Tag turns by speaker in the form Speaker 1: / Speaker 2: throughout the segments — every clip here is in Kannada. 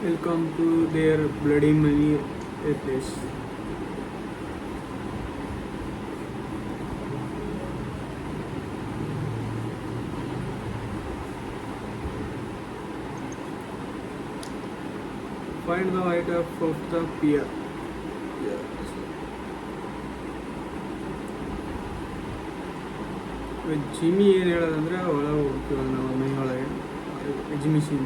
Speaker 1: Welcome to their Bloody Money place. Find the height of the pier. Jimmy ಏನು ಹೇಳೋದಂದರೆ ಒಳಗೆ ಹೋಗ್ತೀವಲ್ಲ ನಾವು ಮನೆ ಒಳಗೆ ಎಕ್ಸಿಬಿಷನ್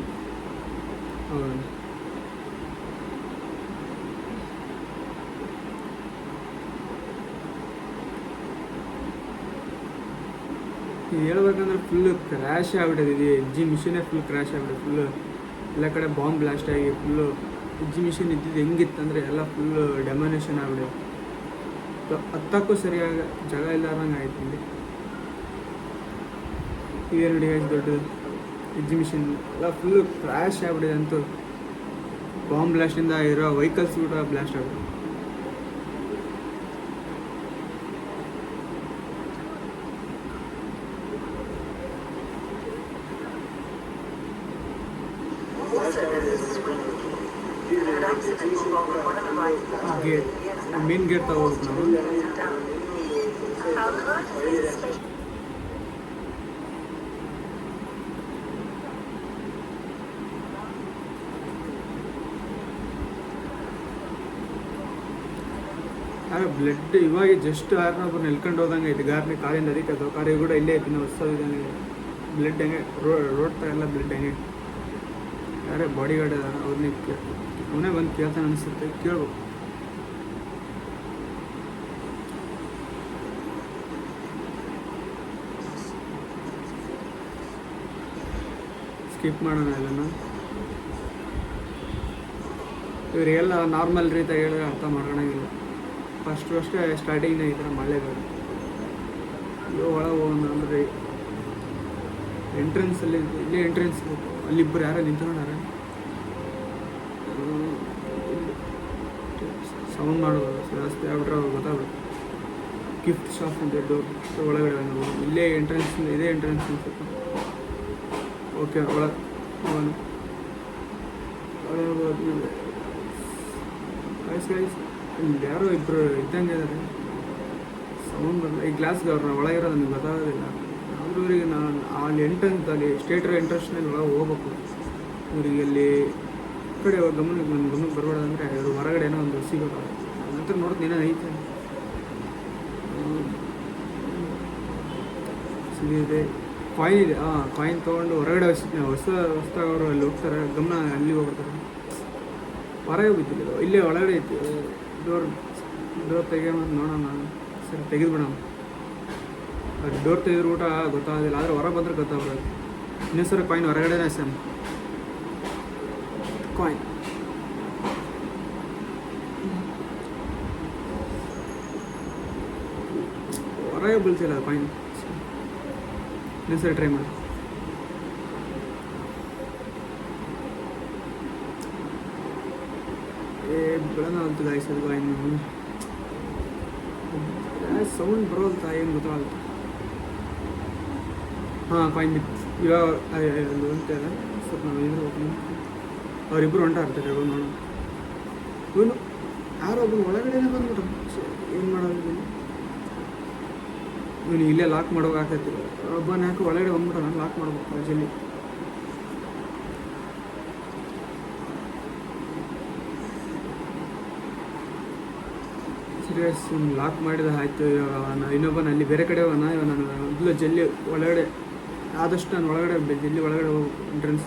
Speaker 1: ಇದು ಹೇಳ್ಬೇಕಂದ್ರೆ ಫುಲ್ಲು ಕ್ರ್ಯಾಶ್ ಆಗಿಬಿಟ್ಟಿದೆ. ಎಕ್ಸಿಬಿಷನ್ನೇ ಫುಲ್ ಕ್ರ್ಯಾಶ್ ಆಗಿಬಿಟ್ಟಿದೆ. ಫುಲ್ಲು ಎಲ್ಲ ಕಡೆ ಬಾಂಬ್ ಬ್ಲಾಸ್ಟ್ ಆಗಿ ಫುಲ್ಲು ಎಕ್ಸಿಬಿಷನ್ ಇದ್ದಿದ್ದು ಹೆಂಗಿತ್ತಂದರೆ ಎಲ್ಲ ಫುಲ್ಲು ಡೆಮಾನೇಷನ್ ಆಗಿಬಿಟ್ಟಿದೆ. ಹತ್ತಕ್ಕೂ ಸರಿಯಾಗಿ ಜಾಗ ಇಲ್ಲಾರಂಗೆ ಆಯ್ತು ಇಲ್ಲಿ. ಇದೇ ನೋಡಿ ದೊಡ್ಡದು ಎಕ್ಸಿಬಿಷನ್ ಎಲ್ಲ ಫುಲ್ಲು ಕ್ರ್ಯಾಶ್ ಆಗಿಬಿಟ್ಟಿದೆ ಅಂತೂ. ಬಾಂಬ್ ಬ್ಲಾಸ್ಟಿಂದ ಇರೋ ವೆಹಿಕಲ್ಸ್ ಕೂಡ ಬ್ಲಾಸ್ಟ್ ಆಗಿದೆ. ಗೇಟ್ ಮೇನ್ ಗೇಟ್ ತಗೋಬೇಕು ನಾವು. ಬ್ಲಡ್ ಇವಾಗ ಜಸ್ಟ್ ಯಾರನ್ನೊಬ್ಬರು ನೆಲ್ಕೊಂಡು ಹೋದಂಗೆ ಐತೆ. ಗಾರ್ನಿ ಕಾಲಿಂದ ಅದಕ್ಕೆ ಅದು ಕಾರಿಗೆ ಕೂಡ ಇಲ್ಲೇ ಐತಿ. ಹೊಸದಿದ್ದಾನೆ ಬ್ಲಡ್ ಹೆಂಗೆ ರೋಡ್ ಥರ ಎಲ್ಲ ಬ್ಲಡ್ ಹೆಂಗೆ. ಯಾರೇ ಬಾಡಿ ಗಾರ್ಡ್ ಅದ ಅವ್ರನ್ನೇ ಅವನೇ ಬಂದು ಕೇಳ್ತಾನೆ ಅನಿಸುತ್ತೆ. ಕೇಳ್ಬೇಕು. ಸ್ಕಿಪ್ ಮಾಡೋಣ ಎಲ್ಲನ. ಇವರಿಗೆಲ್ಲ ನಾರ್ಮಲ್ ರೀತಿಯಾಗಿ ಹೇಳಿದ್ರೆ ಅರ್ಥ ಮಾಡ್ಕೊಳಂಗಿಲ್ಲ. ಫಸ್ಟೇ ಸ್ಟಾರ್ಟಿಂಗ್ನ ಈ ಥರ ಮಳೆಗಳು ಒಳಗೆ ಹೋಗೋಣ ಅಂದರೆ ಎಂಟ್ರೆನ್ಸಲ್ಲಿ ಇಲ್ಲೇ ಎಂಟ್ರೆನ್ಸ್ ಅಲ್ಲಿಬ್ಬರು ಯಾರೋ ನಿಂತ್ಕೊಂಡಾರೆ. ಸೌಂಡ್ ಮಾಡ್ಬೋದು ಜಾಸ್ತಿ ಆಗ್ಬಿಟ್ರೆ ಅವ್ರು ಗೊತ್ತಾಗ್ಬೇಕು. ಗಿಫ್ಟ್ ಶಾಪ್ ಅಂತ ಡೋರ್ ಒಳಗಡೆ ನಾವು ಇಲ್ಲೇ ಎಂಟ್ರೆನ್ಸ್ ಇದೇ ಎಂಟ್ರೆನ್ಸ್ ಅನ್ಸುತ್ತೆ. ಓಕೆ ಒಳಗೆ ಹೋಗೋಣ. ಒಳಗೆ ಹೋದ್ಮೇಲೆ ಇಲ್ಲಿ ಯಾರೋ ಇಬ್ಬರು ಇದ್ದಂಗೆ ಇದ್ದಾರೆ. ಸೌಂಡ್ ಬರಲ್ಲ. ಈ ಗ್ಲಾಸ್ಗೆ ಅವ್ರನ್ನ ಒಳಗಿರೋ ನನಗೆ ಗೊತ್ತಾಗೋದಿಲ್ಲ. ಆದರೂ ಇವರಿಗೆ ನಾನು ಅಲ್ಲಿ ಎಂಟ್ರೆನ್ಸ್ ಅಲ್ಲಿ ಸ್ಟೇಟರ್ ಎಂಟ್ರೆನ್ಸ್ನಲ್ಲಿ ಒಳಗೆ ಹೋಗ್ಬೇಕು. ಇವರಿಗೆ ಅಲ್ಲಿ ಕಡೆ ಗಮನಕ್ಕೆ ಬರಬೇಡ ಅಂದರೆ ಇವರು ಹೊರಗಡೆ ಏನೋ ಒಂದು ಸಿಗೋದು. ನಂತರ ನೋಡ್ತೀನಿ ಏನೋ ಐತೆ ಸಿಗಿದೆ. ಕಾಯಿನ್ ಇದೆ. ಕಾಯಿನ್ ತೊಗೊಂಡು ಹೊರಗಡೆ ಹೊಸದಾಗವರು ಅಲ್ಲಿ ಹೋಗ್ತಾರೆ. ಗಮನ ಅಲ್ಲಿ ಹೋಗ್ತಾರೆ. ಹೊರಗೆ ಬಿದ್ದಿಲ್ಲ. ಇಲ್ಲೇ ಒಳಗಡೆ ಐತಿ. ಡೋರ್ ತೆಗಿಯೋದು ನೋಡೋಣ. ಸರಿ ತೆಗೆದುಬಿಡೋಣ. ಅದು ಡೋರ್ ತೆಗೆದ್ರು ಊಟ ಗೊತ್ತಾಗೋದಿಲ್ಲ. ಆದರೆ ಹೊರಗೆ ಬಂದರೆ ಗೊತ್ತಾಗ್ಬೋದು. ಇನ್ನೊಂದು ಸರಿ ಕಾಯಿನ್ ಹೊರಗಡೆನೇ ಸರ್ ಕಾಯಿನ್ ಹೊರಗೆ ಬೀಳ್ತಿಲ್ಲ ಕಾಯಿನ್. ಇನ್ನೊಂದು ಸರಿ ಟ್ರೈ ಮಾಡಿ. ಬೆಳನ ಆಗ್ತದೆ ಆಯ್ಸದು ಕಾಯಿನ್. ಸೌಂಡ್ ಬರೋಲ್ತ ಏನು ಗೊತ್ತಾಗಲ್ಲ. ಕಾಯಿನ್ ಬಿತ್ತು. ಇವಾಗ ಅದು ಅಂತೆಲ್ಲ ಸ್ವಲ್ಪ ನಾವು ಇದ್ರೆ ಹೋಗ್ತೀನಿ. ಅವರಿಬ್ಬರು ಹೊಂಟಾರ್ತಾರೆ. ನೋಡೋಣ. ಇವನು ಯಾರೋ ಒಬ್ಬನು ಒಳಗಡೆನೇ ಬಂದ್ಬಿಟ್ರು. ಏನು ಮಾಡೋದು? ಇವನು ಇಲ್ಲೇ ಲಾಕ್ ಮಾಡೋಕೆ ಆಗ್ತೈತಿ. ಒಬ್ಬನ ಯಾಕೆ ಒಳಗಡೆ ಬಂದ್ಬಿಟ್ಟ. ನಾನು ಲಾಕ್ ಮಾಡ್ಬೇಕು ಜಲ್ಲಿ. ಸೀರಿಯಸ್ ಲಾಕ್ ಮಾಡಿದ ಆಯಿತು. ಇವಾಗ ಇನ್ನೊಬ್ಬನ ಅಲ್ಲಿ ಬೇರೆ ಕಡೆ ಹೋಗೋಣ. ಇವಾಗ ನಾನು ಮೊದಲು ಜಲ್ಲಿ ಒಳಗಡೆ ಆದಷ್ಟು ನಾನು ಒಳಗಡೆ ಜಲ್ಲಿ ಒಳಗಡೆ ಹೋಗ್ಬೇಕು ಎಂಟ್ರೆನ್ಸ್.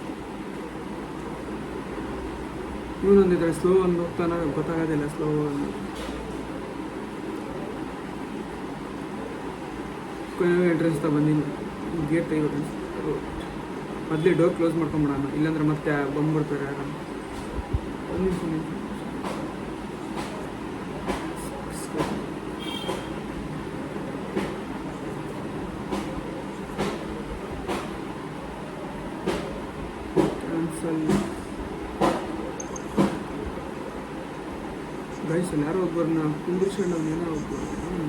Speaker 1: ಇವನೊಂದಿದ್ರೆ ಸ್ಲೋ ಒಂದು ಹೋಗ್ತಾನೆ ಗೊತ್ತಾಗೋದಿಲ್ಲ. ಸ್ಲೋ ಎಂಟ್ರೆನ್ಸ್ ತ ಬಂದಿನಿ. ಗೇಟ್ ತೆಗಿಬೇಕು. ಮೊದಲೇ ಡೋರ್ ಕ್ಲೋಸ್ ಮಾಡ್ಕೊಂಬಿಡೋಣ. ಇಲ್ಲಾಂದ್ರೆ ಮತ್ತೆ ಬಂದ್ಬಿಡ್ತಾರೆ ಯಾರು. ಒಂದು ನಿಮಿಷ. ಗೈಸ್ ಅಲ್ಲಿ ಯಾರೋ ಒಬ್ಬರನ್ನ ಕುಂದಿರ್ಸ್ಕೊಂಡು ಅವನೇನೋ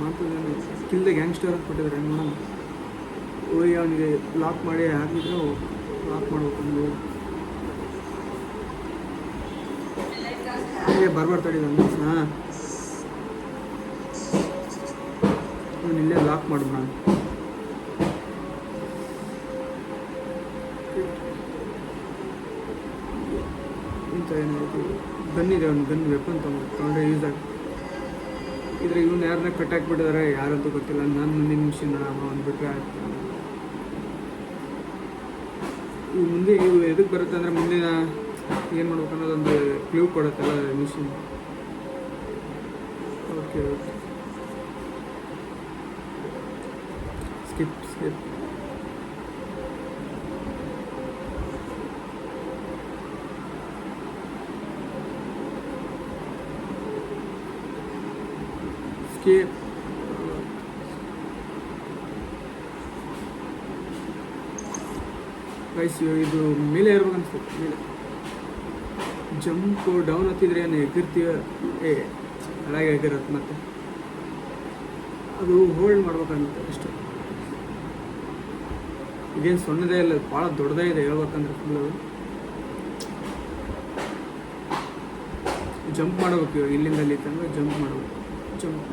Speaker 1: ಮಾತಾಡೋದು ಕಿಲ್ ದ ಗ್ಯಾಂಗ್ಸ್ಟರ್ ಅಂತ ಕೊಟ್ಟಿದ್ದಾರೆ. ನೋಡೋಣ. ಹೋಗಿ ಅವನಿಗೆ ಲಾಕ್ ಮಾಡಿ ಹಾಕಿದ್ರು ಲಾಕ್ ಮಾಡ್ಬೇಕು. ಬರ್ಬಾರ್ದು ತಡಿ ಹಾಂ ನಾನು ಇಲ್ಲೇ ಲಾಕ್ ಮಾಡೋಣ ಇಂಥ ಏನಾಯಿತು ಗನ್ನಿದೆ ಒಂದು ಗನ್ ವೆಪನ್ ತೊಗೊಂಡ್ರೆ ಯೂಸ್ ಆಗಿ ಇದ್ರೆ ಇವನು ಯಾರನ್ನ ಕಟ್ ಹಾಕ್ಬಿಟ್ಟಿದ್ದಾರೆ ಯಾರಂತೂ ಗೊತ್ತಿಲ್ಲ. ನಾನು ಮುಂದಿನ ನಿಮಿಷ ನೋಡಮ್ಮ ಅಂದ್ಬಿಟ್ರೆ ಆಯ್ತು. ಇವು ಮುಂದೆ ಇವು ಎದಕ್ಕೆ ಬರುತ್ತೆ ಅಂದರೆ ಮುಂದಿನ ಏನು ಮಾಡ್ಬೇಕು ಅನ್ನೋದೊಂದು ಕ್ಲೂ ಕೊಡುತ್ತಲ್ಲ machine. Okay okay skip skip. Skip guys ಇದು ಮೇಲೆ ಇರ್ಬೇಕು ಅನ್ಸುತ್ತೆ. ಮೇಲೆ ಜಂಪು ಡೌನ್ ಹತ್ತಿದ್ರೆ ಏನು ಎಗಿರ್ತೀವ అలాగే ಎಗಿರತ್ತೆ. ಮತ್ತೆ ಅದು ಹೋಲ್ಡ್ ಮಾಡ್ಬೇಕಂತ ಅಷ್ಟೇ. ಇದೇನು ಸಣ್ಣದೇ ಇಲ್ಲ, ಭಾಳ ದೊಡ್ಡದೇ ಇದೆ ಹೇಳ್ಬೇಕಂದ್ರೆ. ಫುಲ್ಲು ಜಂಪ್ ಮಾಡಬೇಕು. ಇವಾಗ ಇಲ್ಲಿಂದ ಅಲ್ಲಿ ತಂದ್ರೆ ಜಂಪ್ ಮಾಡಬೇಕು. ಜಂಪ್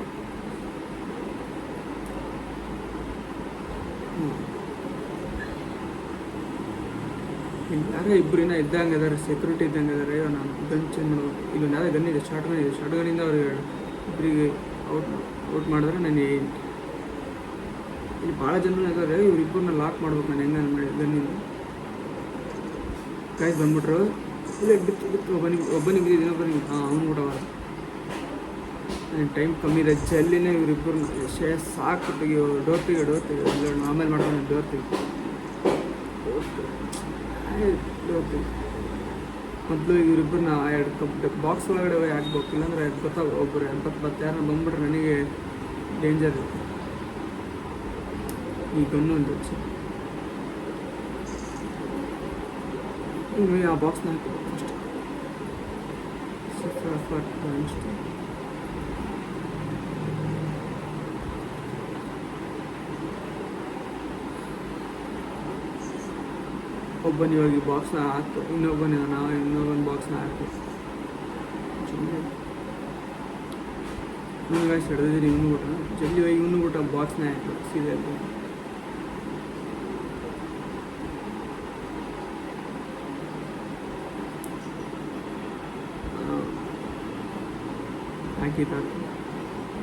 Speaker 1: ಯಾರೋ ಇಬ್ಬರಿನ ಇದ್ದಂಗೆ ಇದ್ದಾರೆ, ಸೆಕ್ಯೂರಿಟಿ ಇದ್ದಂಗೆ ಇದ್ದಾರೆ. ನಾನು ಗನ್ ಚೇಂಜ್ ಮಾಡಬೇಕು. ಇಲ್ಲೊಂದು ಯಾವುದೇ ಗನ್ ಇದೆ, ಶಾರ್ಟ್ ಗನ್ ಇದೆ. ಶಾರ್ಟ್ ಗನ್ನಿಂದ ಅವ್ರಿಗೆ ಇಬ್ಬರಿಗೆ ಔಟ್ ಮಾಡಿದ್ರೆ ನಾನು ಇಲ್ಲಿ ಭಾಳ ಜನ ಇದ್ದಾರೆ. ಇವ್ರಿಬ್ಬರನ್ನ ಲಾಕ್ ಮಾಡ್ಬೇಕು. ನಾನು ಹೆಂಗೆ ಮಾಡಿ ಗನ್ನಿಂದ ಕಾಯ್ದು ಬಂದ್ಬಿಟ್ರು. ಇಲ್ಲ ಬಿತ್ತು ಒಬ್ಬನಿಗೆ ಇನ್ನೊಬ್ಬನಿಗೆ ಅವ್ನು ಕೂಡ ನನ್ನ ಟೈಮ್ ಕಮ್ಮಿ ಇದೆ. ಜಲ್ಲಿನೇ ಇವ್ರಿಬ್ಬರನ್ನ ಸಾಕು. ತೆಗಿಯೋ ಡೋರ್ ತೆಗಿಯೋ ಇಲ್ಲ ಆಮೇಲೆ ಮಾಡ್ಕೊಂಡು ಡೋರ್ ತೆಗಿ ಮೊದಲು ಇವರಿಬ್ಬರನ್ನ ಎರಡು ಬಾಕ್ಸ್ ಒಳಗಡೆ ಹಾಕ್ಬೇಕು. ಇಲ್ಲಾಂದ್ರೆ ಗೊತ್ತಾಗ ಒಬ್ಬರು 80 ಯಾರನ್ನ ಬಂದ್ಬಿಟ್ರೆ ನನಗೆ ಡೇಂಜರ್ ಇರುತ್ತೆ. ಈ ಗನ್ನು ಒಂದು ಆ ಬಾಕ್ಸ್ನ ಹಾಕಬೇಕು ಅಷ್ಟೇ. ಒಬ್ಬನ ಇವಾಗ ಬಾಕ್ಸ್ನ ಹಾಕ್ತು, ಇನ್ನೊಬ್ಬನ ನಾವು ಇನ್ನೊಬ್ಬನ ಬಾಕ್ಸ್ನ ಹಾಕ್ತು. ಇವನು ಗಾಯ್ಸ್ ಹಿಡಿದಿದ್ದೀನಿ. ಇವನು ಊಟ ಜಲ್ದಿ ಹೋಗಿ ಇವನು ಊಟ ಬಾಕ್ಸ್ನ ಹಾಕ್ತು ಸೀದೆ. ಹಾಕಿತ್ತು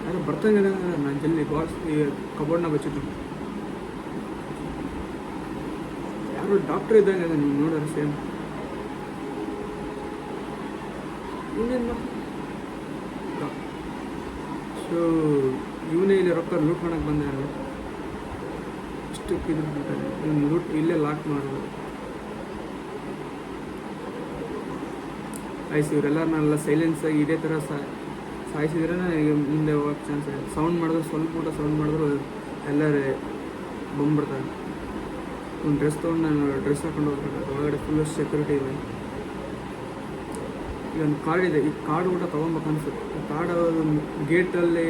Speaker 1: ಯಾರು ಬರ್ತಾನೆ. ನಾನು ಜಲ್ದಿ ಬಾಕ್ಸ್ ಕಬೋರ್ಡ್ನ ಬಚ್ಚಿದ್ದು. ಯಾರು ಡಾಕ್ಟ್ರ್ ಇದ್ದಂಗೆ ಅದ ನೀವು ನೋಡೋರು ಸೇಮ್. ಇನ್ನೇನು ಸೊ ಇವನೇ ಇಲ್ಲಿ ರೊಕ್ಕ ಲೂಟ್ ಮಾಡೋಕ್ಕೆ ಬಂದಾರ. ಇಷ್ಟಕ್ಕೆ ಇದು ಬಿಡ್ತಾರೆ. ಇವ್ನು ಲೂಟ್ ಇಲ್ಲೇ ಲಾಕ್ ಮಾಡೋದು. ಆಯ್ತು ಇವರೆಲ್ಲರನ್ನೆಲ್ಲ ಸೈಲೆನ್ಸಾಗಿ ಇದೇ ಥರ ಸಾಯಿಸಿದ್ರೆ ನನಗೆ ಮುಂದೆ ಹೋಗೋಕ್ಕೆ ಚಾನ್ಸ್ ಇದೆ. ಸೌಂಡ್ ಮಾಡಿದ್ರೆ ಸ್ವಲ್ಪ ಊಟ ಸೌಂಡ್ ಮಾಡಿದ್ರು ಎಲ್ಲರೂ ಬಂದ್ಬಿಡ್ತಾರೆ. ಒಂದು ಡ್ರೆಸ್ ತೊಗೊಂಡು ನಾನು ಡ್ರೆಸ್ ಹಾಕೊಂಡು ಹೋಗ್ಬೇಕು. ಒಳಗಡೆ ಫುಲ್ಲು ಸೆಕ್ಯೂರಿಟಿ ಇದೆ. ಇಲ್ಲೊಂದು ಕಾರ್ಡ್ ಇದೆ. ಈ ಕಾರ್ಡ್ ಊಟ ತೊಗೊಬೇಕು ಅನಿಸುತ್ತೆ. ಕಾರ್ಡ್ ಗೇಟಲ್ಲಿ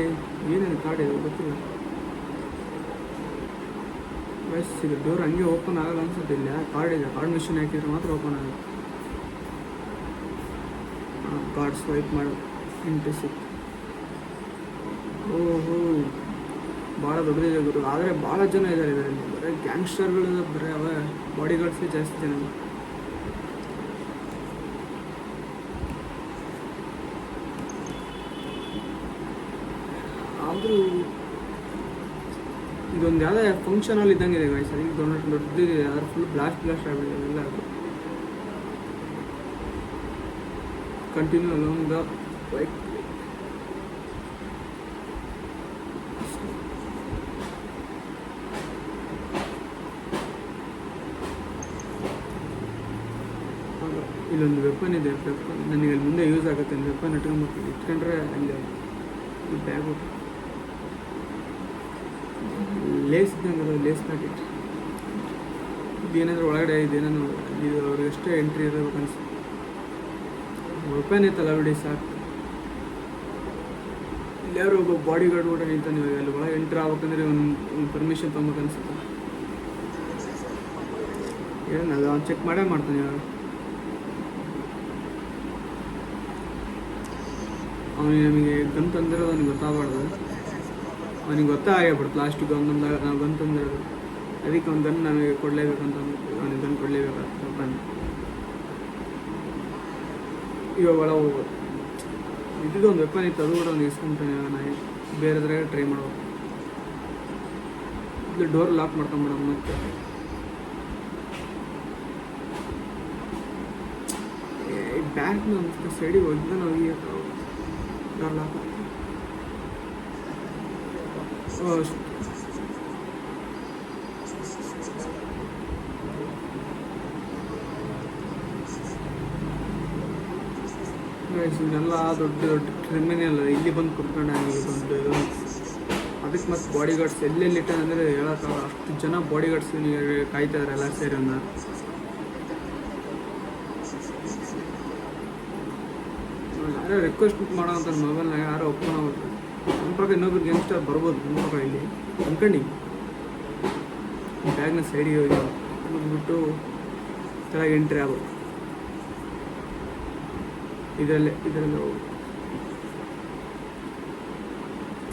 Speaker 1: ಏನೇನು ಕಾರ್ಡ್ ಇದೆ ಗೊತ್ತಿಲ್ಲ. ಬಸ್ ಇದು ಡೋರ್ ಹಂಗೆ ಓಪನ್ ಆಗಲ್ಲ ಅನ್ಸುತ್ತೆ. ಇಲ್ಲ ಕಾರ್ಡ್ ಇದೆ. ಕಾರ್ಡ್ ಮಿಷಿನ್ ಹಾಕಿದ್ರೆ ಮಾತ್ರ ಓಪನ್ ಆಗುತ್ತೆ. ಕಾರ್ಡ್ ಸ್ವೈಪ್ ಮಾಡಿ ಇಂಟು ಸಿಕ್. ಓಹೋ ಭಾಳ ದೊಡ್ಡದಿದೆ ಗುರು. ಆದರೆ ಭಾಳ ಜನ ಇದ್ದಾರೆ ಇದರಲ್ಲಿ. ಬರೀ ಗ್ಯಾಂಗ್ಸ್ಟರ್ಗಳು ಬರೀ ಅವ ಬಾಡಿ ಗಾರ್ಡ್ಸೇ ಜಾಸ್ತಿ ಜನ. ಆದರೂ ಇದೊಂದು ಯಾವುದೇ ಫಂಕ್ಷನಲ್ಲಿ ಇದ್ದಂಗೆ ಇದೆ ಗಾಯ್ಸ್. ಅದಕ್ಕೆ ದೊಡ್ಡದಿದೆ. ಅದ್ರ ಫುಲ್ ಬ್ಲಾಸ್ಟ್ ಆಗಿಬಿಟ್ಟಿದೆ ಎಲ್ಲ. Continue along the bike. ಇಲ್ಲೊಂದು ವೆಪನ್ ಇದೆ. ವೆಪನ್ ನನಗೆ ಅಲ್ಲಿ ಮುಂದೆ ಯೂಸ್ ಆಗುತ್ತೆ. ವೆಪನ್ ಇಟ್ಕೊಂಡ್ರೆ ಅಲ್ಲಿ ಈ ಬ್ಯಾಗು ಲೇಸ್ ಇದ್ದಂಗೆ ಲೇಸ್ ಪ್ಯಾಕೆಟ್. ಇದೇನಾದರೂ ಒಳಗಡೆ ಇದೇನಾದ್ರು ಇದು ಅವ್ರಿಗೆ ಎಷ್ಟೇ ಎಂಟ್ರಿ ಇರಬೇಕು ಅನ್ಸುತ್ತೆ. ವೆಪನ್ ಇತ್ತಲ್ಲ ಬಿಡಿ ಸಾಕು. ಇಲ್ಲಿ ಯಾರು ಒಬ್ಬ ಬಾಡಿ ಗಾರ್ಡ್ ಕೂಡ ನಿಂತಾನೆ. ಇವಾಗ ಅಲ್ಲಿ ಒಳಗೆ ಎಂಟ್ರಿ ಆಗ್ಬೇಕಂದ್ರೆ ಒಂದು ಪರ್ಮಿಷನ್ ತೊಗೊಬೇಕು ಅನ್ಸುತ್ತೆ. ಏನದು ಅವ್ನು ಚೆಕ್ ಮಾಡೇ ಮಾಡ್ತಾನೆ. ಇವಾಗ ಅವನಿಗೆ ನಮಗೆ ಗನ್ ತಂದಿರೋದು ಅವ್ನಿಗೆ ಗೊತ್ತಾಗಬಾರ್ದು. ಅವನಿಗೆ ಗೊತ್ತಾಗ್ಬಿಡ್ತು ಲಾಸ್ಟಿಗೆ ಒಂದೊಂದು ನಾವು ಗನ್ ತಂದಿರೋದು. ಅದಕ್ಕೆ ಅವ್ನು ಗನ್ ನಮಗೆ ಕೊಡಲೇಬೇಕಂತ ಅವನಿಗೆ ಗನ್ ಕೊಡಲೇಬೇಕಾಗ್ತದೆ ಬಂದು ಇವಾಗ ಒಳ ಹೋಗ್ಬೋದು. ಇದ್ದಿದ್ದು ಒಂದು ವೆಪನ್ ಇತ್ತು, ಅದು ಕೂಡ ಒಂದು ಇಸ್ಕೊಂತಾನೆ. ನಾನು ಬೇರೆದ್ರಾಗ ಟ್ರೈ ಮಾಡ್ಬೋದು. ಇದು ಡೋರ್ ಲಾಕ್ ಮಾಡ್ಕೊಂಬಿಡೋಣ ಮತ್ತೆ. ಬ್ಯಾಂಕ್ನ ಒಂದು ಸೈಡಿಗೆ ಹೋಗಿದ್ದ ನಾವು ಈಗ ಡೋರ್ ಲಾಕ್ ಇದೆಲ್ಲ ದೊಡ್ಡ ದೊಡ್ಡ ಕ್ರಿಮಿನಲ್ ಇಲ್ಲಿ ಬಂದು ಕುತ್ಕೊಂಡೆ ನನಗೆ ದೊಡ್ಡ. ಅದಕ್ಕೆ ಮತ್ತು ಬಾಡಿ ಗಾರ್ಡ್ಸ್ ಎಲ್ಲೆಲ್ಲಿ ಇಟ್ಟಾನಂದರೆ ಹೇಳೋಕ್ಕಾಗಲ್ಲ. ಅಷ್ಟು ಜನ ಬಾಡಿ ಗಾರ್ಡ್ಸ್ ಕಾಯ್ತಾ ಇದ್ದಾರೆ ಎಲ್ಲ ಸೇರಿ. ಯಾರೋ ರಿಕ್ವೆಸ್ಟ್ ಮಾಡೋ ಅಂತ ಮೊಬೈಲ್ನಾಗ ಯಾರೋ ಒಪ್ಕೊಂಡು ನಮ್ಮ ಪ್ರಕಾರ ಇನ್ನೊಬ್ರು ಗೇಮ್ಸ್ಟಾರ್ ಬರ್ಬೋದು ನಮ್ಮ ಪ್ರಕಾರ ಇಲ್ಲಿ ಅಂದ್ಕೊಂಡು ಬ್ಯಾಗ್ನ ಸೈಡಿಗೆ ಹೋಗಿ ಹೋಗ್ಬಿಟ್ಟು ಕೆಳಗೆ ಎಂಟ್ರಿ ಆಗ್ಬೋದು. ಇದರಲ್ಲೇ ಹೋಗಿ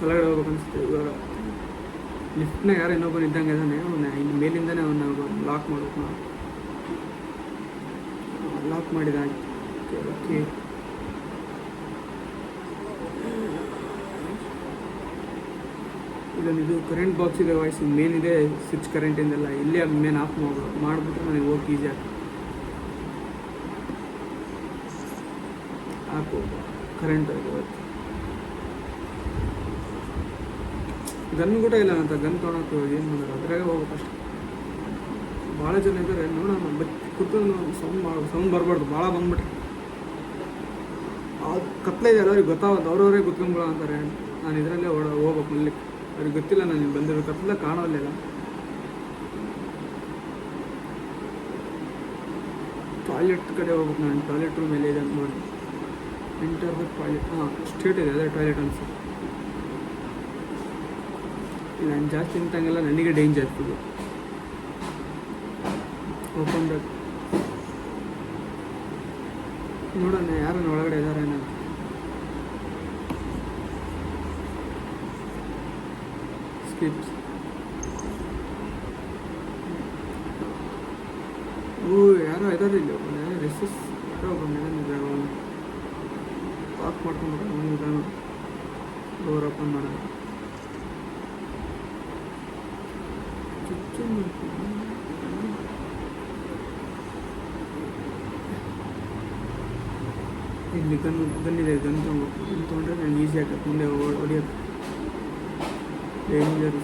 Speaker 1: ಕೆಳಗಡೆ ಹೋಗ್ಬೇಕು ಅನಿಸುತ್ತೆ. ಇವಾಗ ಲಿಫ್ಟ್ನಾಗ ಯಾರೋ ಇನ್ನೊಬ್ಬರು ಇದ್ದಂಗೆ ಇದ್ದಾನೆ. ಅವನ್ನ ಇಲ್ಲಿ ಮೇಲಿಂದನೇ ಅವನ್ನ ಲಾಕ್ ಮಾಡ್ಬೇಕು. ನಾವು ಲಾಕ್ ಮಾಡಿದ ಓಕೆ. ಇದು ಕರೆಂಟ್ ಬಾಕ್ಸ್ ಇದೆ ವಾಯ್ಸ್ ಮೇನ್ ಇದೆ. ಸ್ವಿಚ್ ಕರೆಂಟಿಂದೆಲ್ಲ ಇಲ್ಲೇ ಮೇನ್ ಆಫ್ ಮಾಡಿಬಿಟ್ರೆ ನನಗೆ ಹೋಗಿ ಈಸಿ ಆಗ್ತದೆ. ಹಾಕು ಕರೆಂಟ್ ಇವತ್ತು ಗನ್ ಕೂಡ ಇಲ್ಲ ಅಂತ ಗನ್ ತೊಗೊಳಕ್ಕೆ ಏನು ಮಾಡೋದು, ಅದ್ರಾಗೆ ಹೋಗ್ಬೇಕು ಅಷ್ಟೆ. ಭಾಳ ಜನ ಇದ್ದಾರೆ ನೋಡೋಣ. ಕೂತ್ಕೊಂಡು ಸೌಂಡ್ ಬರಬಾರ್ದು, ಭಾಳ ಬಂದ್ಬಿಟ್ರೆ ಅದು ಕತ್ಲೆ ಇದೆ. ಎಲ್ಲರಿಗೆ ಗೊತ್ತಾಗೋದು, ಅವ್ರವರೇ ಕೂತ್ಕೊಂಡ್ಬಿಡೋ ಅಂತಾರೆ. ನಾನು ಇದರಲ್ಲೇ ಹೋಗ್ಬೇಕು ಮಲ್ಲಿ. ಅವ್ರಿಗೆ ಗೊತ್ತಿಲ್ಲ ನಾನು ಬಂದಿರೋ ಕತ್ಲೆ ಕಾಣೋಲ್ಲ. ಟಾಯ್ಲೆಟ್ ಕಡೆ ಹೋಗ್ಬೇಕು ನಾನು. ಟಾಯ್ಲೆಟ್ ರೂಮ್ ಮೇಲೆ ಇದೆ ಅಂತ ನೋಡಿ. Enter the toilet. ಸ್ಟ್ರೇಟ್ ಇದೆ ಅದೇ ಟಾಯ್ಲೆಟ್ ಅನ್ಸುತ್ತೆ. ನಾನು ಜಾಸ್ತಿ ನಿಂತಂಗೆಲ್ಲ ನನಗೆ ಡೇಂಜರ್ ಆಗ್ತದೆ. ಓಪನ್ ದ ನೋಡೋಣ ಯಾರನ್ನ ಒಳಗಡೆ ಇದ್ದಾರೆ ನಾನು. ಸ್ಕಿಪ್ಸ್. ಯಾರೋ ಇದ್ದಾರೆ ಇಲ್ಲಿ. ರಿಸಸ್ ಯಾರೋ ಒಬ್ಬ ಮೇಡಮ್ ಪಾಕ್ ಮಾಡ್ಕೊಂಡು ಡೋರ್ ಓಪನ್ ಮಾಡೋದು. ಇಲ್ಲಿ ಗನ್ನಿದೆ. ಗನ್ ತೊಗೊಂಡ್ರೆ ನನಗೆ ಈಸಿ ಆಗ್ತದೆ ಮುಂದೆ ಹೊಡಿಯೋದು. ಡೇಂಜರ್.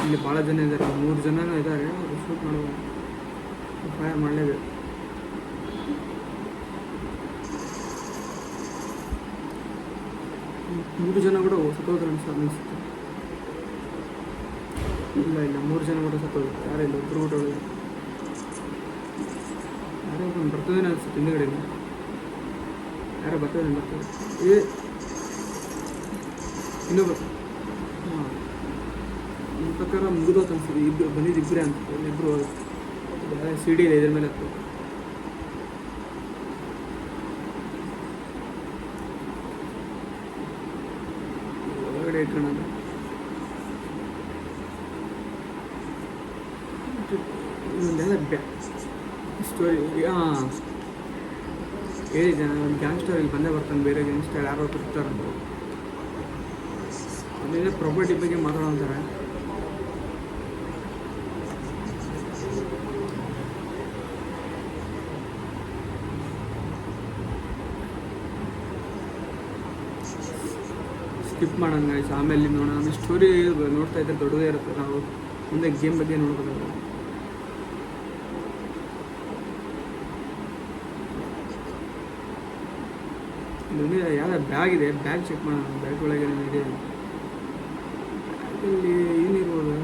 Speaker 1: ಇಲ್ಲಿ ಭಾಳ ಜನ ಇದ್ದಾರೆ, 3 ಜನನೂ ಇದ್ದಾರೆ. ಅವರು ಶೂಟ್ ಮಾಡೋದು, ಫೈರ್ ಮಾಡಲೇಬೇಕು. ಮೂರು ಜನ ಕೂಡ ಸತ್ತೋದ್ರು ಅನಿಸುತ್ತೆ. ಇಲ್ಲ 3 ಜನ ಕೂಡ ಸತ್ತೋದ್ರು. ಯಾರಿಲ್ಲ, ಒಬ್ಬರು ಕೂಡ ಒಳಗೆ ಯಾರೋ ಒಬ್ಬನು ಬರ್ತದೇನೆ ಅನಿಸುತ್ತೆ. ಹಿಂದುಗಡೆ ಯಾರೋ ಬರ್ತದೆ. ಇನ್ನೊಬ್ಬ ನನ್ನ ಪ್ರಕಾರ ಮುಗಿದೋತು ಅನ್ಸುತ್ತೆ. ಇಬ್ಬರು ಬಂದಿದ್ದು ಇಬ್ಬರೇ ಅನ್ಸುತ್ತೆ. ಇಬ್ಬರು ಸಿಡಿ ಇದೆ ಇದ್ರ ಮೇಲೆ ಹತ್ತು. ಒಳಗಡೆ ಇಟ್ಕೊಳ್ಳೋದು. ಇದೊಂದೆಲ್ಲ ಸ್ಟೋರಿ. ಹೇಳಿದ್ದೆ ನಾನು, ಒಂದು ಗ್ಯಾಂಗ್ಸ್ಟರ್ ಇಲ್ಲಿ ಬಂದೇ ಬರ್ತಾನೆ. ಬೇರೆ ಗ್ಯಾಂಗ್ಸ್ಟರ್ ಯಾರೋ ಇರ್ತಾರಂತ. ಅದೇನೇ ಪ್ರಾಪರ್ಟಿ ಬಗ್ಗೆ ಮಾತಾಡೋಂತಾರೆ. ಸ್ಕಿಪ್ ಮಾಡೋಣ ಗೈಸ್, ಆಮೇಲೆ ನೋಡೋಣ. ಆಮೇಲೆ ಸ್ಟೋರಿ ನೋಡ್ತಾ ಇದ್ದರೆ ದೊಡ್ಡದೇ ಇರುತ್ತೆ. ನಾವು ಮುಂದೆ ಗೇಮ್ ಬಗ್ಗೆ ನೋಡ್ಬೋದು. ಇಲ್ಲಿ ಯಾವುದೋ ಬ್ಯಾಗ್ ಇದೆ, ಬ್ಯಾಗ್ ಚೆಕ್ ಮಾಡೋಣ. ಬ್ಯಾಗ್ ಒಳಗೆ ಏನಿದೆ, ಇಲ್ಲಿ ಏನಿರ್ಬೋದು.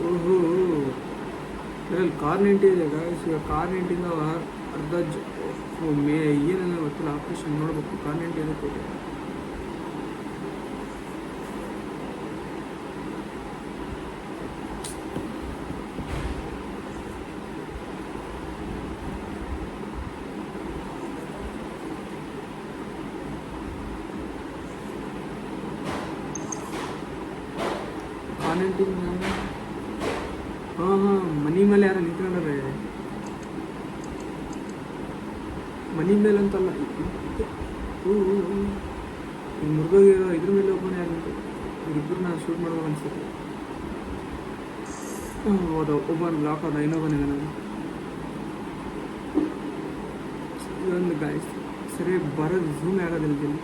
Speaker 1: ಓಹೋ, ಇದರಲ್ಲಿ ಕಾರ್ ನಿಂಟಿ ಇದೆ ಗಾಯ್ಸ್. ಈಗ ಕಾರ್ ನಿಂಟಿಂದ ಅರ್ಧ ಏನೆಲ್ಲ ಗೊತ್ತಿಲ್ಲ. ಆಪರೇಷನ್ ನೋಡ್ಬೇಕು. ಕಾರ್ ನಿಂಟಿ ಇದಕ್ಕೆ ಟೆನೆಂಟಿಂಗ್ ಹಾಂ ಮನಿ ಮೇಲೆ ಯಾರು ನಿಂತ್ಕೊಂಡ್ರೆ ಮನಿ ಮೇಲೆ ಅಂತಲ್ಲ ಈಗ ಮುರಿದೋಗಿರೋ ಇದ್ರ ಮೇಲೆ ಒಬ್ಬನೇ ಯಾರು ನಿಂತು ಇಬ್ಬರನ್ನ ಶೂಟ್ ಮಾಡ್ಬೇಕು ಅನ್ಸುತ್ತೆ. ಹೌದು, ಒಬ್ಬ ಲಾಕ್ ಆದ, ಇನ್ನೊಬ್ಬನಿದೆ ನಾನು. ಇದೊಂದು ಗಾಯ ಸರಿ ಬರೋದು ಝೂಮ್ ಆಗೋದಿಲ್ಲ ಇಲ್ಲಿ.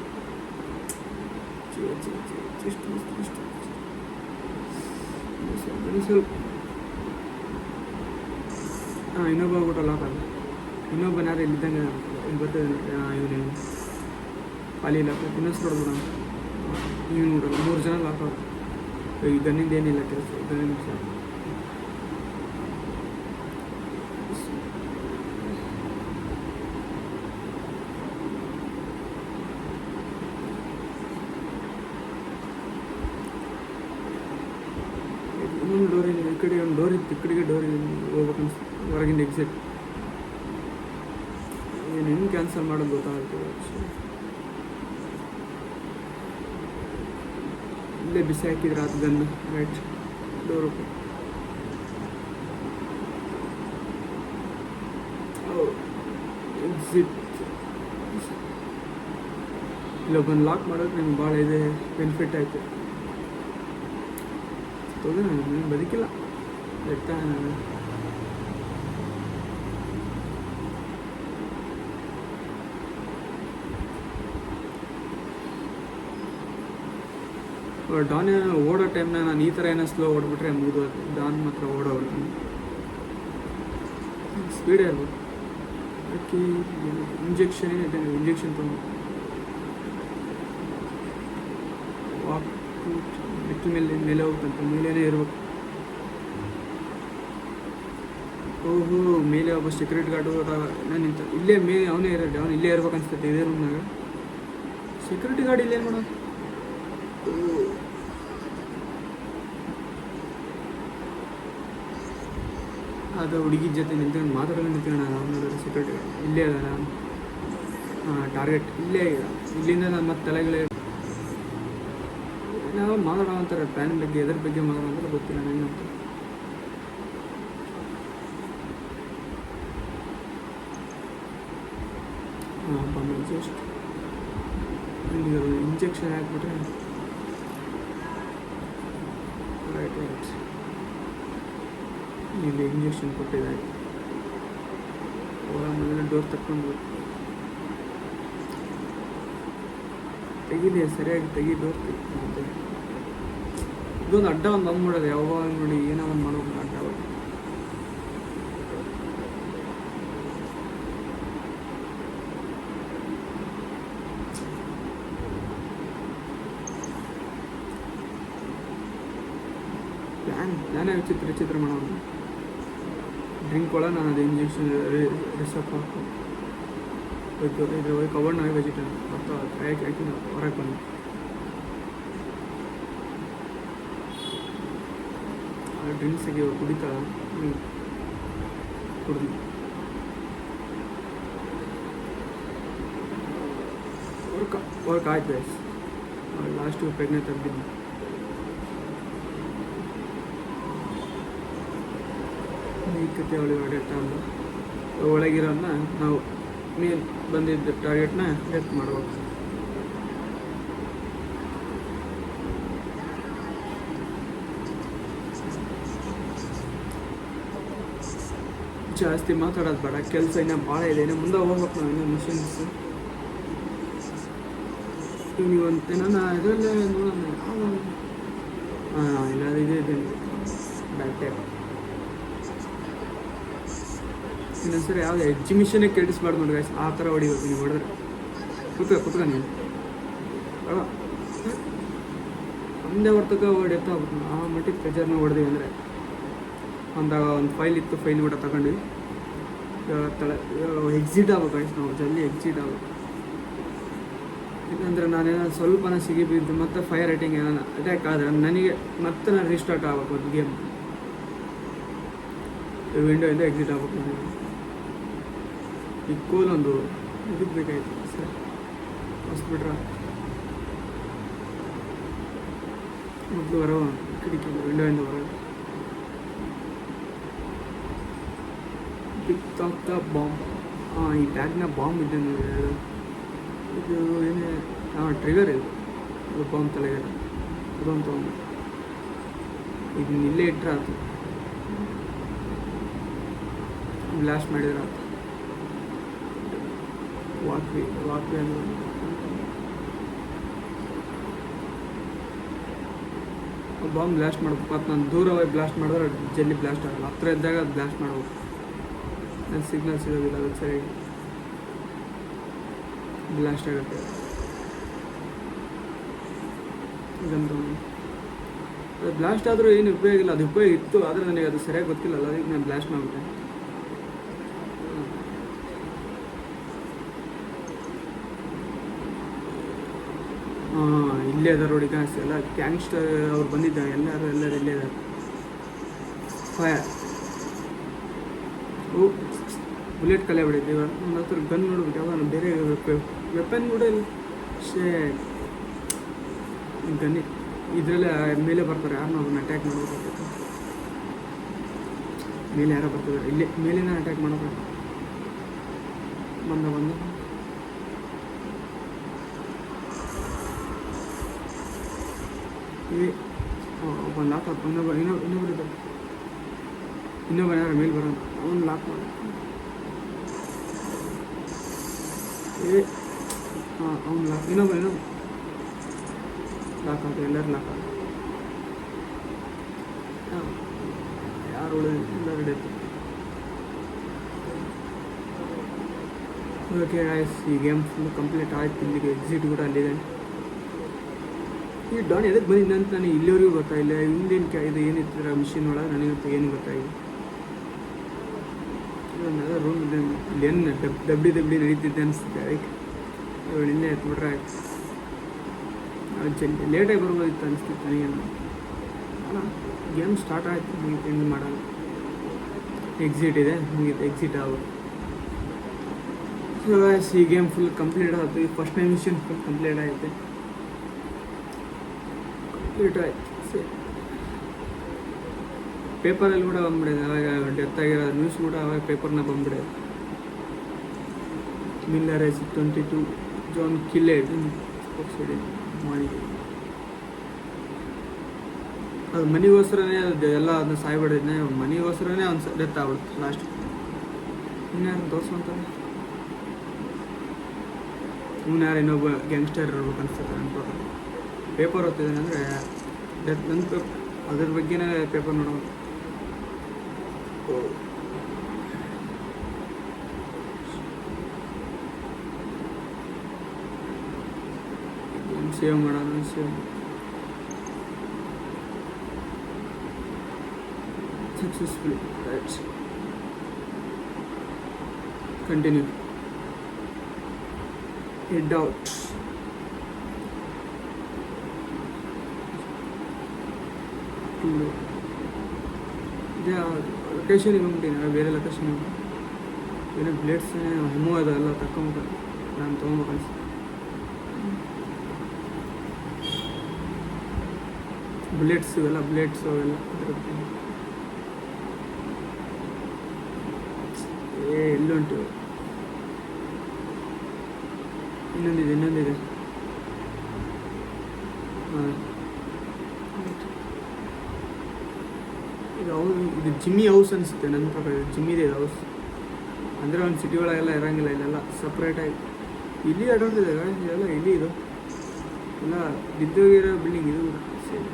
Speaker 1: ಸ್ವಲ್ಪ ಇನ್ನೊಬ್ಬ ಹೋಗ್ಬಿಟ್ಟು ಲಾಕ್ ಆದ. ಇನ್ನೊಬ್ಬನ ಯಾರು ಇಲ್ಲಿದ್ದಂಗೆ ಇಲ್ಲಿ ಬರ್ತಿದ್ದಾನೆ. ಇವನೇನು ಖಾಲಿ ಲಾಕ್ ಇನ್ನೊಂದು ನೋಡ್ಬೋಣ. ನೀವು ನೋಡೋಲ್ಲ, 3 ಜನ ಲಾಕ್ ಆಗ. ಈ ಗನ್ನಿಂದ ಏನಿಲ್ಲ ಕೆಲಸ, ಗನ್ನಿಂದ ಇನ್ನೊಂದು ಡೋರ್ ಇದೆ. ಈ ಕಡೆ ಒಂದು ಡೋರ್ ಇತ್ತು, ಈ ಕಡೆಗೆ ಡೋರ್ ಹೋಗ್ಬೇಕು ಅನ್ಸುತ್ತೆ. ಹೊರಗಿಂದ ಎಕ್ಸಿಟ್ ಏನು ಹೆಂಗೆ ಕ್ಯಾನ್ಸಲ್ ಮಾಡೋದು ಗೊತ್ತಾಗ್ತದೆ. ಇಲ್ಲೇ ಬಿಸಿ ಹಾಕಿದ್ರೆ ಅದು gun right door open. Exit ಇಲ್ಲೊಬ್ಬನ ಲಾಕ್ ಮಾಡೋದು ನಿಮ್ಗೆ ಭಾಳ ಇದೆ ಬೆನಿಫಿಟ್ ಆಯಿತು. ನಾನು ಬದುಕಿಲ್ಲ ಎತ್ತ ಡಾನ್ ಓಡೋ ಟೈಮ್ನ ನಾನು ಈ ಥರ ಏನೋ ಸ್ಲೋ ಓಡ್ಬಿಟ್ರೆ ಮುಗಿದು ಡಾನ್ ಮಾತ್ರ ಓಡೋರು ಸ್ಪೀಡೇ ಇರ್ಬೋದು. ಅದಕ್ಕೆ ಇಂಜೆಕ್ಷನ್ ಏನಿದೆ, ಇಂಜೆಕ್ಷನ್ ತೊಗೊಂಡು ವಾಕ್ ಮೆಟ್ಟ ಮೇಲೆ ಹೋಗ್ತಂತೆ. ಮೇಲೇನೇ ಇರ್ಬೇಕು. ಓಹೋ, ಮೇಲೆ ಒಬ್ಬ ಸೆಕ್ಯೂರಿಟಿ ಗಾರ್ಡು ನಾನು ನಿಂತ ಇಲ್ಲೇ ಮೇಲೆ ಅವನೇ ಇರೋದು. ಅವನು ಇಲ್ಲೇ ಇರ್ಬೇಕು ಅನ್ಸ್ತೈತೆ ಇದೇ ರೂಮ್ನಾಗ. ಸೆಕ್ಯೂರಿಟಿ ಗಾರ್ಡ್ ಇಲ್ಲೇನು ಮಾಡೋದು? ಅದು ಹುಡುಗಿ ಜೊತೆ ನಿಂತ್ಕೊಂಡು ಮಾತಾಡೋದು ನಿಂತ್ಕೊಂಡು ಅವ್ನು ನೋಡಿದ್ರೆ ಸೆಕ್ಯೂರಿಟಿ ಗಾರ್ಡ್ ಇಲ್ಲೇ ಅದ. ಟಾರ್ಗೆಟ್ ಇಲ್ಲೇ ಇಲ್ಲಿಂದ ನಾನು ಮತ್ತೆ ತಲೆಗಳೇ ನಾವು ಮಾತಾಡೋ ಅಂತಾರೆ. ಪ್ಲ್ಯಾನ್ ಬಗ್ಗೆ ಎದ್ರ ಬಗ್ಗೆ ಮಾತಾಡೋ ಅಂತಾರೆ ಗೊತ್ತಿಲ್ಲ ನನಗಂತ. ಜಸ್ಟ್ ಇಂಜೆಕ್ಷನ್ ಹಾಕ್ಬಿಟ್ರೆ ರೈಟ್ ರೈಟ್ ಇಲ್ಲಿ ಇಂಜೆಕ್ಷನ್ ಕೊಟ್ಟಿದ್ದಾರೆ. ಮೊದಲ ಡೋರ್ ತಕ್ಕೊಂಡು ತೆಗೀಲಿ, ಸರಿಯಾಗಿ ತೆಗಿ ಡೋರ್ ತೆಗಿ. ಇದೊಂದು ಅಡ್ಡ ಒಂದು ಬಂದ್ಬಿಡೋದು ಯಾವಾಗ ನೋಡಿ, ಏನೋ ಒಂದು ಮಾಡೋದು ಅಡ್ಡ. ಪ್ಲ್ಯಾನೇ ವಿಚಿತ್ರ ಮಾಡೋದು. ಡ್ರಿಂಕ್ ಒಳಗೆ ನಾನು ಅದು ಇಂಜೆಕ್ಷನ್ ರಿಸಪ್ ಹಾಕು ಇದ್ರ ಹೋಗಿ ಕವರ್ಡ್ ನಾವೇ ವೆಜಿಟೇಬಲ್ ಮತ್ತು ಹಾಕಿ ಹೊರಗೆ ಬಂದು ಡ್ರಿಂಕ್ಸಿಗೆ ಕುಡಿತಾ ಕುಡಿದು ವರ್ಕ್ ಆಯ್ತು ಗೈಸ್. ಲಾಸ್ಟು ಪ್ರಜ್ಞೆ ತೆಗ್ದಿದ್ದು. ಈ ಕತೆ ಅವಳಿಗೆ ಹೊಡೆಯುತ್ತಾ ಅಂದು ಒಳಗಿರೋನ್ನ ನಾವು ಮೇಲೆ ಬಂದಿದ್ದ ಟಾರ್ಗೆಟ್ನ ಡೆತ್ ಮಾಡ್ಬೇಕು. ಜಾಸ್ತಿ ಮಾತಾಡೋದು ಬೇಡ, ಕೆಲಸ ಇನ್ನೂ ಭಾಳ ಇದೆ. ಇನ್ನೂ ಮುಂದೆ ಹೋಗ್ಬೇಕು ನಾವು. ಇನ್ನೂ ಮಿಷನ್ಸ್ ನೀವಂತೆ ನಾನು ಇದರಲ್ಲೇ ನೋಡೋಣ. ಇಲ್ಲ ಇದೆ ಬ್ಯಾಕ್ ಟೈಪ್. ಇನ್ನೊಂದ್ಸರಿ ಯಾವುದೇ ಎಕ್ಸಿಮಿಷನ್ನೇ ಕೆಡಿಸ್ಬಾರ್ದು ನೋಡಿ ಗೈಸ್. ಆ ಥರ ಹೊಡಿಬೇಕು ನೀವು. ಹೊಡೆದ್ರೆ ಕುತ್ಕ ನೀನು ಒಂದೇ ಹೊರ್ತಕ ಹೊಡೆಯುತ್ತಾ ಹೋಗ್ಬೇಕು. ಆ ಮಟ್ಟಿಗೆ ಪ್ರೆಜರ್ನ ಹೊಡೆದಿವಿ ಅಂದರೆ ಒಂದು ಫೈಲ್ ಇತ್ತು, ಫೈಲ್ ಕೂಡ ತಗೊಂಡ್ವಿ. ಎಕ್ಸಿಟ್ ಆಗ್ಬೇಕು ಗೈಸ್, ನಾವು ಜಲ್ದಿ ಎಕ್ಸಿಟ್ ಆಗ್ಬೇಕು. ಇಲ್ಲಾಂದರೆ ನಾನೇನಾದ್ರು ಸ್ವಲ್ಪನ ಸಿಗಿ ಬಿದ್ದು ಮತ್ತೆ ಫೈರ್ ರೇಟಿಂಗ್ ಏನಾನ ಅಟ್ಯಾಕ್ ಆದರೆ ನನಗೆ ಮತ್ತೆ ನಾನು ರೀಸ್ಟಾರ್ಟ್ ಆಗ್ಬೇಕು ಅದು ಗೇಮ್. ವಿಂಡೋಯಿಂದ ಎಕ್ಸಿಟ್ ಆಗ್ಬೇಕು ನನಗೆ. ಈ ಕೋಲ್ ಒಂದು ಇದಕ್ಕೆ ಬೇಕಾಯ್ತು ಸರ್, ಹೊಸ್ಬಿಟ್ರ ಮೊದಲು ಹೊರ ಕಿಟಕಿ ವಿಂಡೋಯಿಂದ ಹೊರಗೆ ಪಿಕ್ ಆಫ್ ದ ಬಾಂಬ್. ಈ ಬ್ಯಾಗ್ನ ಬಾಂಬ್ ಇದೆ ನೋಡಿ. ಇದು ಏನೇ ಟ್ರಿಗರ್ ಇದು ಬಾಂಬ್ ತಲೆಗೆ ಅದೊಂದು ತೊಗೊಂಡು ಇದನ್ನ ಇಲ್ಲೇ ಇಟ್ಟರೆ ಆಯ್ತು, ಬ್ಲಾಸ್ಟ್ ಮಾಡಿದ್ರೆ ಆಯ್ತು. ವಾಕ್ವಿ ಅಂದ್ರೆ ಬಾಂಬ್ ಬ್ಲಾಸ್ಟ್ ಮಾಡ್ಬೇಕು. ಮತ್ತು ನಾನು ದೂರ ಹೋಗಿ ಬ್ಲಾಸ್ಟ್ ಮಾಡಿದ್ರೆ ಜಲ್ದಿ ಬ್ಲಾಸ್ಟ್ ಆಗಲ್ಲ, ಹತ್ರ ಇದ್ದಾಗ ಅದು ಬ್ಲಾಸ್ಟ್ ಮಾಡ್ಬೇಕು. ನನ್ನ ಸಿಗ್ನಲ್ ಸಿಗೋದಿಲ್ಲ, ಅದಕ್ಕೆ ಸರಿಯಾಗಿ ಬ್ಲಾಸ್ಟ್ ಆಗುತ್ತೆ. ಅದು ಬ್ಲಾಸ್ಟ್ ಆದರೂ ಏನು ಉಪಯೋಗ ಇಲ್ಲ, ಅದು ಉಪಯೋಗ ಇತ್ತು ಆದರೆ ನನಗೆ ಅದು ಸರಿಯಾಗಿ ಗೊತ್ತಿಲ್ಲಲ್ಲ, ಅದಕ್ಕೆ ನಾನು ಬ್ಲಾಸ್ಟ್ ಮಾಡಿಬಿಟ್ಟೆ. ಇಲ್ಲೇ ಅದಾರ ನೋಡಿ ಕಾಣಿಸ್ತು, ಎಲ್ಲ ಗ್ಯಾಂಗ್ಸ್ಟರ್ ಅವ್ರು ಬಂದಿದ್ದಾರೆ, ಎಲ್ಲರೂ ಇಲ್ಲೇ ಇದ್ದಾರೆ. ಫೈರ್ ಬುಲೆಟ್ ಕಲೆ ಬಿಟ್ಟಿದ್ದೆ. ಇವಾಗ ನನ್ನ ಹತ್ರ ಗನ್ ನೋಡ್ಬಿಟ್ಟು ಯಾವಾಗ ಬೇರೆ ವೆಪನ್ ಕೂಡ ಇಲ್ಲ. ಗನ್ನಿ ಇದರಲ್ಲೇ ಮೇಲೆ ಬರ್ತಾರೆ, ಯಾರನ್ನ ಅವ್ರನ್ನ ಅಟ್ಯಾಕ್ ಮಾಡಬೇಕಾಗ್ತೈತೆ. ಮೇಲೆ ಯಾರೋ ಬರ್ತಿದ್ದಾರೆ, ಇಲ್ಲೇ ಮೇಲಿನ ಅಟ್ಯಾಕ್ ಮಾಡಬೇಕು. ಬಂದ ಒಬ್ಬನು ಲಾಕ್ ಹಾಕಿ ಇನ್ನೊಬ್ಬರು ಇದ್ದಾರೆ. ಇನ್ನೊಬ್ಬ ಯಾರು ಮೇಲೆ ಬರೋದು ಅವನು ಲಾಕ್ ಮಾಡಿ ಅವ್ನು ಲಾಕ್ ಇನ್ನೊಬ್ಬ ಲಾಕ್ ಹಾಕಿ, ಎಲ್ಲರೂ ಲಾಕ್ ಹಾಕಿ. ಯಾರು ಉಳಿದ ಎಲ್ಲ ರೆಡಿ ಆಯ್ತು. ಓಕೆ ಗೈಸ್, ಈ ಗೇಮ್ ಫುಲ್ ಕಂಪ್ಲೀಟ್ ಆಯ್ತು. ಇಲ್ಲಿಗೆ ಎಕ್ಸಿಟ್ ಕೂಡ ಅಲ್ಲಿದೆ. ಈ ಡಾನ್ ಎದಕ್ಕೆ ಬಂದಿದ್ದೆ ಅಂತ ನನಗೆ ಇಲ್ಲಿವರೆಗೂ ಗೊತ್ತಾಗಿಲ್ಲ. ಹಿಂದೇನು ಇದು ಏನಿತ್ತು ಮಿಷಿನ್ ಒಳಗೆ ನನಗಂತೂ ಏನು ಗೊತ್ತಾಗಿದೆ. ಇದೊಂದು ರೂಮ್ ಇದೆ, ಇಲ್ಲೇನು ದಬ್ಬಡಿ ನಡೀತಿದ್ದೆ ಅನಿಸುತ್ತೆ. ಅದಕ್ಕೆ ಇಲ್ಲೇ ಎತ್ಬಿಟ್ರೆ ಆಯ್ತು. ಜಲ್ದಿ ಲೇಟಾಗಿ ಬರ್ಬೋದಿತ್ತು ಅನಿಸ್ತಿತ್ತು ನನಗೇನು. ಅಲ್ಲ, ಗೇಮ್ ಸ್ಟಾರ್ಟ್ ಆಯಿತು, ಮುಗಿತು, ಎಂಡ್ ಮಾಡೋಣ. ಎಕ್ಸಿಟ್ ಇದೆ, ಮುಗಿತು, ಎಕ್ಸಿಟ್ ಆಗೋದು. ಸೊ ಗೈಸ್, ಈ ಗೇಮ್ ಫುಲ್ ಕಂಪ್ಲೀಟ್ ಆಯಿತು. ಈ ಫಸ್ಟ್ನೇ ಮಿಷನ್ ಫುಲ್ ಕಂಪ್ಲೀಟ್ ಆಯಿತು. ಆಯ್ತು ಪೇಪರಲ್ಲಿ ಕೂಡ ಬಂದ್ಬಿಡಿದೆ. ಅವಾಗ ಡೆತ್ ಆಗಿರೋ ನ್ಯೂಸ್ ಕೂಡ ಅವಾಗ ಪೇಪರ್ನ ಬಂದ್ಬಿಡಿದೆ. ಮಿಲ್ಲರ್ ಏಜ್ 22 ಜಾನ್ ಕಿಲ್ಲೆಡ್ ಮಾಡಿ ಅದು ಮನಿಗೋಸ್ಕರನೇ ಅದು ಎಲ್ಲ ಅದನ್ನ ಸಾಯ್ಬಿಡಿದ್ನೆ. ಮನಿಗೋಸ್ಕರನೇ ಅವ್ನು ಡೆತ್ ಆಗ್ಬಿಡ್ತು ಲಾಸ್ಟ್. ಇನ್ಯಾರು ತೋರಿಸುವಂತ ಇನ್ಯಾರು ಇನ್ನೊಬ್ಬ ಗ್ಯಾಂಗ್ಸ್ಟರ್ ಇರ್ಬೇಕು ಅನ್ಸುತ್ತೆ ಅನ್ಬೋದು. ಪೇಪರ್ ಓದ್ತಿದ್ದೇನೆ ಅಂದರೆ ಡೆತ್ ನನ್ನ ಅದ್ರ ಬಗ್ಗೆನೇ ಪೇಪರ್ ನೋಡೋದು. ಸೇವ್ ಮಾಡೋಣ. Successful. Right, continue. Head out. ಲೊಕೇಶನಿಗೆ ಹೋಗ್ಬಿಟ್ಟಿನಿ, ಬೇರೆ ಲೊಕೇಶನ್ ಏನೋ ಬ್ಲೇಡ್ಸ್ ಹೆಮ್ಮು ಅದೆಲ್ಲ ತಗೊಂಬೇಕು. ನಾನು ತೊಗೊಬೇಕು ಅನ್ಸುತ್ತೆ. ಬುಲೆಟ್ಸ್ ಇವೆಲ್ಲ ಅವೆಲ್ಲ ಎಲ್ಲುಂಟು. ಇನ್ನೊಂದಿದೆ. ಹಾಂ, ಇದು ಜಿಮ್ಮಿ ಹೌಸ್ ಅನಿಸುತ್ತೆ ನನ್ನ ಪ್ರಕಾರ. ಜಿಮ್ಮಿದೆ ಇದು ಹೌಸ್. ಅಂದರೆ ಒಂದು ಸಿಟಿ ಒಳಗೆಲ್ಲ ಇರೋಂಗಿಲ್ಲ, ಇಲ್ಲೆಲ್ಲ ಸಪ್ರೇಟಾಗಿ. ಇಲ್ಲಿ ಅಡ್ವಾಂಟೇಜ್ ಇದೆಲ್ಲ ಇಲ್ಲಿ ಇದು ಎಲ್ಲ ಬಿದ್ದೋಗಿರೋ ಬಿಲ್ಡಿಂಗ್ ಇದು ಕೂಡ ಸೇಮ್.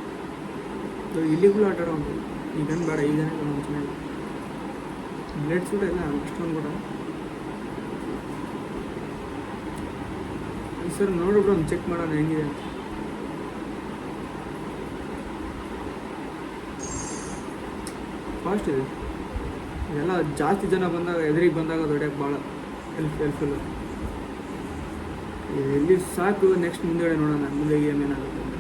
Speaker 1: ಇಲ್ಲಿ ಕೂಡ ಆಟ ಆಡೋ ಉಂಟು. ಈಗೇನು ಬೇಡ, ಈಗನೇ ಚೆನ್ನಾಗಿ ಬ್ಲೇಡ್ಸ್ ಕೂಡ ಇಲ್ಲ ಅಷ್ಟೊಂದು ಕೂಡ. ಸರ್ ನೋಡಿಬಿಟ್ಟು ಒಂದು ಚೆಕ್ ಮಾಡೋಣ ಹೆಂಗಿದೆ ಅಂತ. ಫಾಸ್ಟ್ ಇದೆ ಇದೆಲ್ಲ. ಜಾಸ್ತಿ ಜನ ಬಂದಾಗ ಎದುರಿಗೆ ಬಂದಾಗ ಹೊಡೆಯೋಕ್ಕೆ ಭಾಳ ಹೆಲ್ಪ್ಫುಲ್ಲು. ಇಲ್ಲಿ ಸಾಕು, ನೆಕ್ಸ್ಟ್ ಮುಂದೆಗಡೆ ನೋಡೋಣ ಮುಂದೆ ಗೇಮ್ ಏನಾಗುತ್ತೆ ಅಂತ.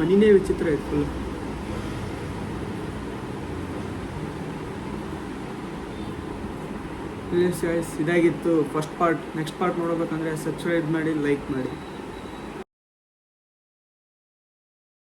Speaker 1: ಮನಿನೇ ವಿಚಿತ್ರ ಇತ್ತು ಫುಲ್. ಪ್ಲೀಸ್ ಗೈಸ್ ಇದಾಗಿತ್ತು ಫಸ್ಟ್ ಪಾರ್ಟ್. ನೆಕ್ಸ್ಟ್ ಪಾರ್ಟ್ ನೋಡಬೇಕಂದ್ರೆ ಸಬ್ಸ್ಕ್ರೈಬ್ ಮಾಡಿ, ಲೈಕ್ ಮಾಡಿ.